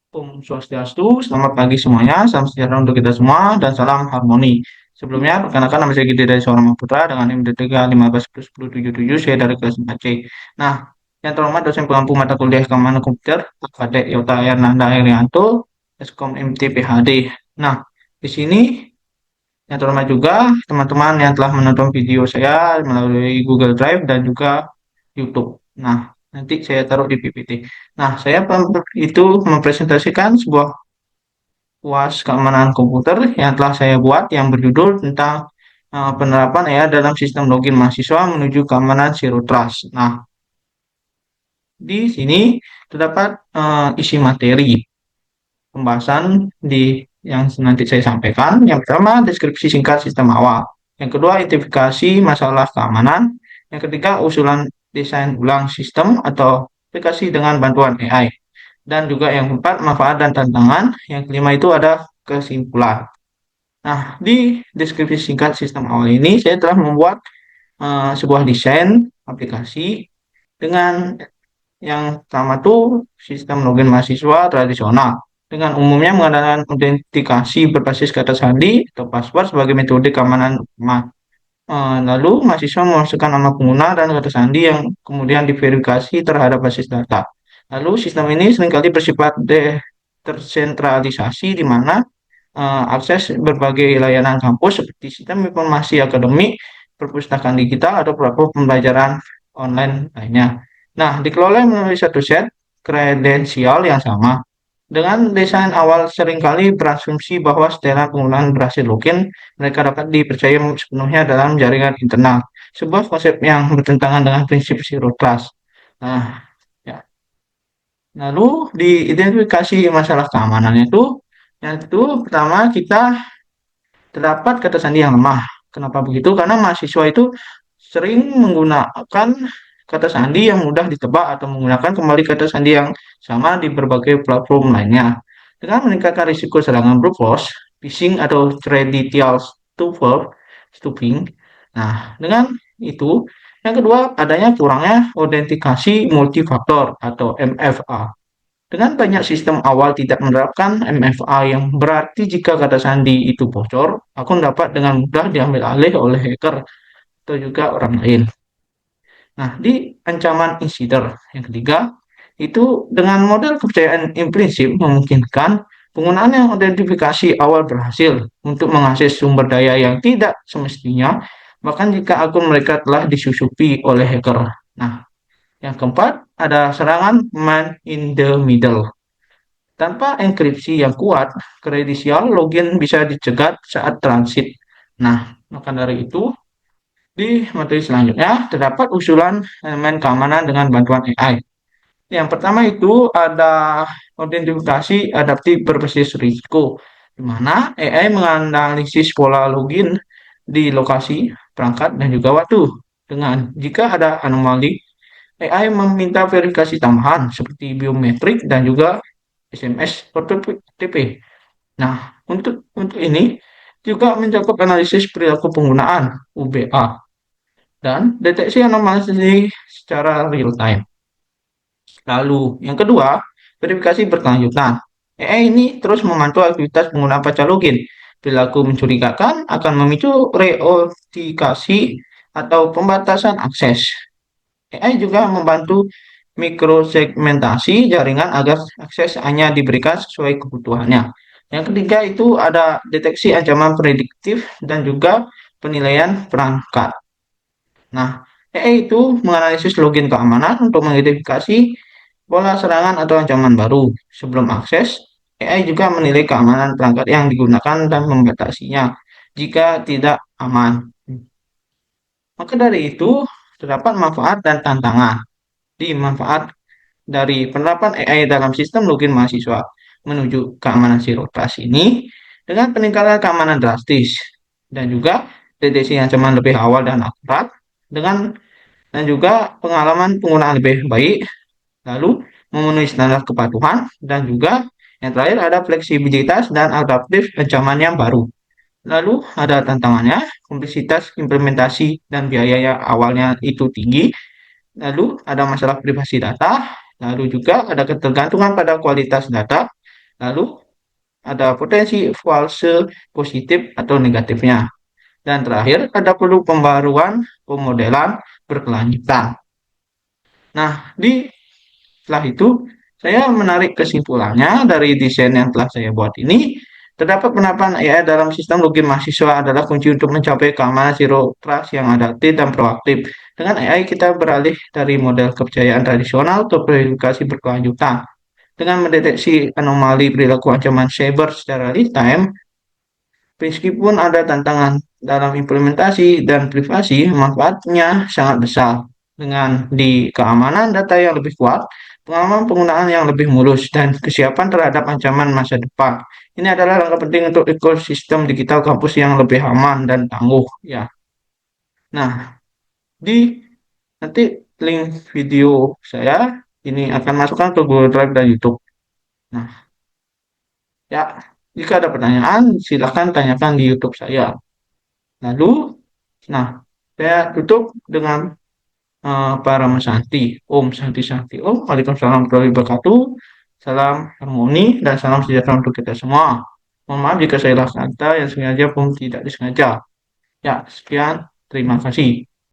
Om Swastiastu, selamat pagi semuanya, salam sejahtera untuk kita semua, dan salam harmoni. Sebelumnya, perkenalkan nama saya Gede dari Seorang Putra dengan NIM 151077, saya dari kelas 4C. Nah, yang terhormat dosen pengampu mata kuliah keamanan komputer, Kadek Yota Ernanda Irianto, Eskom MT PhD. Nah, di sini yang terhormat juga teman-teman yang telah menonton video saya melalui Google Drive dan juga YouTube. Nah, nanti saya taruh di PPT. Nah, saya itu mempresentasikan sebuah UAS keamanan komputer yang telah saya buat yang berjudul tentang penerapan AI dalam sistem login mahasiswa menuju keamanan Zero Trust. Nah, di sini terdapat isi materi pembahasan yang nanti saya sampaikan. Yang pertama, deskripsi singkat sistem awal. Yang kedua, identifikasi masalah keamanan. Yang ketiga, usulan desain ulang sistem atau aplikasi dengan bantuan AI. Dan juga yang keempat, manfaat dan tantangan. Yang kelima itu ada kesimpulan. Nah, di deskripsi singkat sistem awal ini, saya telah membuat sebuah desain aplikasi dengan yang pertama tuh sistem login mahasiswa tradisional dengan umumnya menggunakan autentikasi berbasis kata sandi atau password sebagai metode keamanan utama. Lalu mahasiswa memasukkan nama pengguna dan kata sandi yang kemudian diverifikasi terhadap basis data. Lalu sistem ini seringkali bersifat tersentralisasi di mana akses berbagai layanan kampus seperti sistem informasi akademik, perpustakaan digital, atau platform pembelajaran online lainnya. Nah, dikelola melalui satu set kredensial yang sama. Dengan desain awal seringkali berasumsi bahwa setelah penggunaan berhasil login, mereka dapat dipercaya sepenuhnya dalam jaringan internal. Sebuah konsep yang bertentangan dengan prinsip zero trust. Nah, ya. Lalu diidentifikasi masalah keamanannya itu, yang itu pertama kita terdapat kata sandi yang lemah. Kenapa begitu? Karena mahasiswa itu sering menggunakan kata sandi yang mudah ditebak atau menggunakan kembali kata sandi yang sama di berbagai platform lainnya. Dengan meningkatkan risiko serangan brute force, phishing atau traditional stuffing. Nah, dengan itu, yang kedua adanya kurangnya autentikasi multifaktor atau MFA. Dengan banyak sistem awal tidak menerapkan MFA yang berarti jika kata sandi itu bocor, akun dapat dengan mudah diambil alih oleh hacker atau juga orang lain. Nah, di ancaman insider yang ketiga, itu dengan model kepercayaan implisit memungkinkan penggunaan yang identifikasi awal berhasil untuk mengakses sumber daya yang tidak semestinya, bahkan jika akun mereka telah disusupi oleh hacker. Nah, yang keempat, ada serangan man in the middle. Tanpa enkripsi yang kuat, kredensial login bisa dicegat saat transit. Nah, maka dari itu, di materi selanjutnya terdapat usulan elemen keamanan dengan bantuan AI. Yang pertama itu ada identifikasi adaptif berbasis risiko, di mana AI menganalisis pola login di lokasi, perangkat, dan juga waktu. Dengan jika ada anomali, AI meminta verifikasi tambahan seperti biometrik dan juga SMS OTP. Nah, untuk ini juga mencakup analisis perilaku penggunaan UBA dan deteksi anomali secara real time. Lalu, yang kedua, verifikasi berkelanjutan. AI ini terus memantau aktivitas pengguna pasca login. Perilaku mencurigakan akan memicu reautentikasi atau pembatasan akses. AI juga membantu mikrosegmentasi jaringan agar akses hanya diberikan sesuai kebutuhannya. Yang ketiga itu ada deteksi ancaman prediktif dan juga penilaian perangkat. Nah, AI itu menganalisis login keamanan untuk mengidentifikasi pola serangan atau ancaman baru. Sebelum akses, AI juga menilai keamanan perangkat yang digunakan dan membatasinya jika tidak aman. Maka dari itu, terdapat manfaat dan tantangan. Di manfaat dari penerapan AI dalam sistem login mahasiswa menuju keamanan zero trust ini dengan peningkatan keamanan drastis dan juga deteksi ancaman lebih awal dan akurat dan juga pengalaman penggunaan lebih baik, lalu memenuhi standar kepatuhan dan juga yang terakhir ada fleksibilitas dan adaptif ancaman yang baru. Lalu ada tantangannya, kompleksitas implementasi dan biaya awalnya itu tinggi. Lalu ada masalah privasi data, lalu juga ada ketergantungan pada kualitas data, Lalu ada potensi false positif atau negatifnya. Dan terakhir ada perlu pembaruan pemodelan berkelanjutan. Nah, setelah itu saya menarik kesimpulannya dari desain yang telah saya buat ini. Terdapat penerapan AI dalam sistem login mahasiswa adalah kunci untuk mencapai keamanan zero trust yang adaptif dan proaktif. Dengan AI kita beralih dari model kepercayaan tradisional ke verifikasi berkelanjutan. Dengan mendeteksi anomali perilaku ancaman cyber secara real time, meskipun ada tantangan dalam implementasi dan privasi, manfaatnya sangat besar. Dengan di keamanan data yang lebih kuat, pengalaman penggunaan yang lebih mulus, dan kesiapan terhadap ancaman masa depan. Ini adalah langkah penting untuk ekosistem digital kampus yang lebih aman dan tangguh. Ya, nah di nanti link video saya ini akan masukkan ke Google Drive dan YouTube. Nah, ya jika ada pertanyaan, silakan tanyakan di YouTube saya. Lalu, nah, saya tutup dengan para Santi. Om Santi Santi. Om, Waalaikumsalam warahmatullahi wabarakatuh. Salam harmoni dan salam sejahtera untuk kita semua. Mohon maaf jika saya salah kata yang sengaja pun tidak disengaja. Ya, sekian. Terima kasih.